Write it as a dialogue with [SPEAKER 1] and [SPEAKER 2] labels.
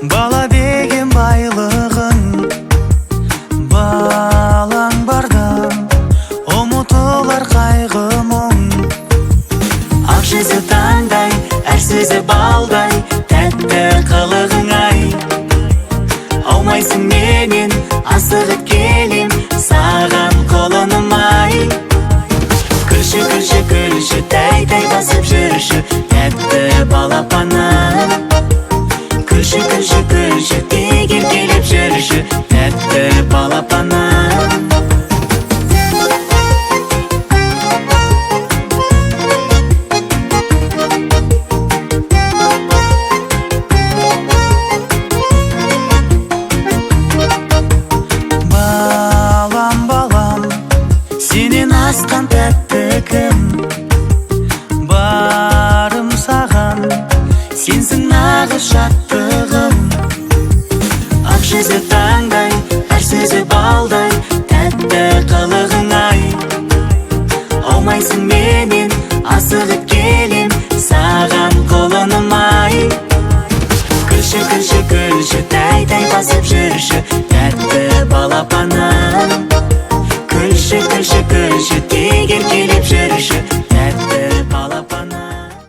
[SPEAKER 1] Бала деген байлығың, балаң барда ұмытылар қайғы мұң.
[SPEAKER 2] Ақ жүзі таңдай, әр сөзі балдай, тәтті қылығың ай. Аумайсың менен, асығып келем, саған қолыным ай. Күлші, күлші, күлші, тәй-тәй басып жүрші, тәтті балапаным. Күлші, күлші, күлші, деген келіп жүрші, тәтті балапаным.
[SPEAKER 1] Балам, балам, сенен асқан тәтті кім? Барым саған, сенсің нағыз шаттығым.
[SPEAKER 2] Ақ жүзі таңдай, әр сөзі балдай, тәтті қылығың ай. Аумайсың менен, асығып келем, саған